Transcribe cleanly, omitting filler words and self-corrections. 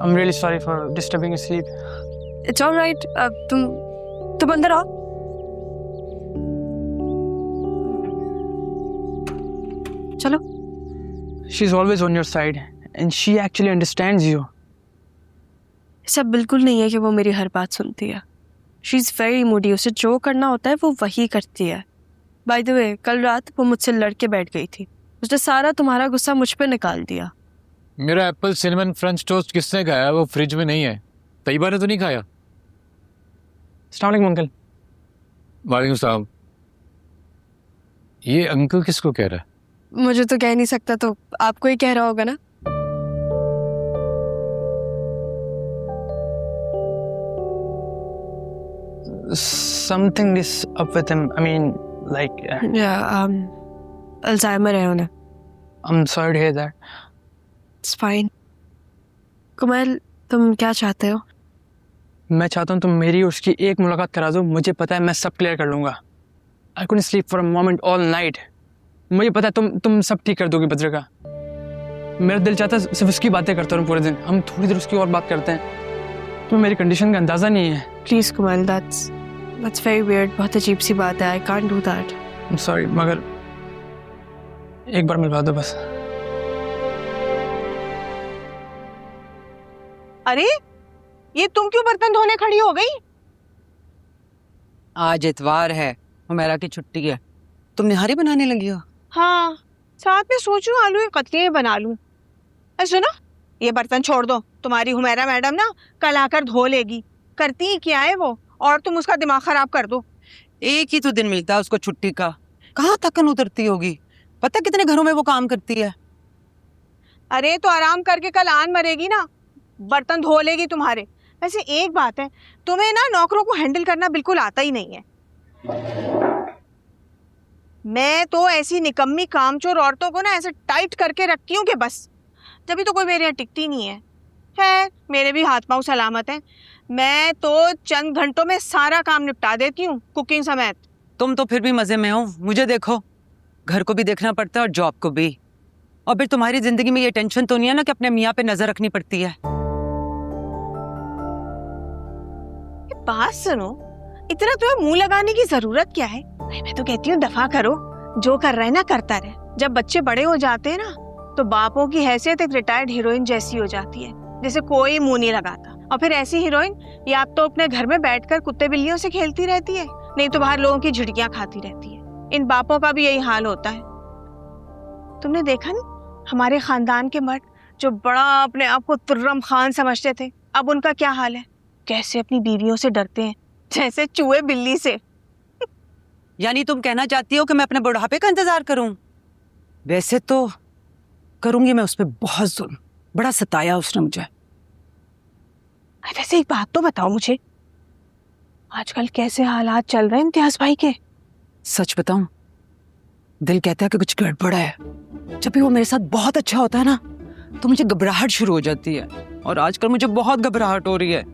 I'm really sorry for disturbing your sleep. It's all right. तुम अंदर आओ. चलो. She's always on your side, and she actually understands you. ऐसा बिल्कुल नहीं है कि वो मेरी हर बात सुनती है. She's very moody. उसे जो करना होता है वो वही करती है. By the way, कल रात वो मुझसे लड़ के बैठ गई थी. उसने सारा तुम्हारा गुस्सा मुझ पे निकाल दिया. मेरा एप्पल सिनेमन फ्रेंच टोस्ट किसने खाया? वो फ्रिज में नहीं है. तैयबा ने तो नहीं खाया? अस्सलाम वालेकुम अंकल. वालेकुम सलाम. ये अंकल किसको कह रहा है? मुझे तो कह नहीं सकता, तो आपको ही कह रहा होगा ना. Something is up with him. I mean, like. Alzheimer है उन्हें. I'm sorry to hear that. It's fine. Kumail, तुम क्या चाहते हो? मैं चाहता हूँ तुम मेरी और उसकी एक मुलाकात करा दो. मुझे पता है मैं सब क्लियर कर लूँगा. I couldn't sleep for a moment all night. मुझे पता है तुम सब ठीक कर दोगी बद्र का. मेरा दिल चाहता है सिर्फ उसकी बातें करता रहूं पूरे दिन. हम थोड़ी देर उसकी और बात करते हैं. तुम्हें मेरी कंडीशन का अंदाज़ा नहीं है. Please Kumail, that's very weird. बहुत अजीब सी बात है. I can't do that. I'm sorry, मगर एक बार मिलवा दो बस. अरे ये तुम क्यों बर्तन धोने खड़ी हो गई? आज इतवार है, हुमैरा की छुट्टी है. तुम निहारी बनाने लगी हो? हाँ, साथ में सोचूं आलू की कतली बना लूं. सुनो, ये बर्तन छोड़ दो. तुम्हारी हुमैरा मैडम ना कल आकर धो लेगी. करती ही क्या है वो, और तुम उसका दिमाग खराब कर दो. एक ही तो दिन मिलता है उसको छुट्टी का. कहाँ थकन उतरती होगी? पता कितने घरों में वो काम करती है. अरे तो आराम करके कल आन मरेगी ना, बर्तन धो लेगी तुम्हारे. वैसे एक बात है, तुम्हें ना नौकरों को हैंडल करना बिल्कुल आता ही नहीं है. मैं तो ऐसी निकम्मी कामचोर औरतों को ना ऐसे टाइट करके रखती हूँ कि बस. जब तो कोई मेरे यहाँ टिकती नहीं है. खैर, मेरे भी हाथ पांव सलामत हैं. मैं तो चंद घंटों में सारा काम निपटा देती हूँ, कुकिंग समेत. तुम तो फिर भी मजे में हो. मुझे देखो, घर को भी देखना पड़ता है और जॉब को भी. और फिर तुम्हारी जिंदगी में ये टेंशन तो नहीं है ना कि अपने मियाँ पे नजर रखनी पड़ती है. बात सुनो, इतना तुम्हें मुंह लगाने की जरूरत क्या है? मैं तो कहती हूँ दफा करो. जो कर रहे ना करता रहे. जब बच्चे बड़े हो जाते हैं ना, तो बापों की हैसियत एक रिटायर्ड हीरोइन जैसी हो जाती है, जिसे कोई मुंह नहीं लगाता. और फिर ऐसी हीरोइन या तो अपने घर में बैठकर कुत्ते बिल्लियों से खेलती रहती है, नहीं तो बाहर लोगों की झिड़कियां खाती रहती है. इन बापों का भी यही हाल होता है. तुमने देखा नहीं, हमारे खानदान के मर्द जो बड़ा अपने आप को तुर्रम खान समझते थे, अब उनका क्या हाल है? कैसे अपनी बीवियों से डरते हैं, जैसे चूहे बिल्ली से. यानी तुम कहना चाहती हो कि मैं अपने बुढ़ापे का इंतजार करूं? वैसे तो करूंगी मैं उस पर बहुत जुल्म. बड़ा सताया उसने मुझे. वैसे एक बात तो बताओ मुझे, आजकल कैसे हालात चल रहे हैं इम्तियाज भाई के? सच बताऊं, दिल कहता है कि कुछ गड़बड़ है. जब भी वो मेरे साथ बहुत अच्छा होता है ना, तो मुझे घबराहट शुरू हो जाती है. और आजकल मुझे बहुत घबराहट हो रही है.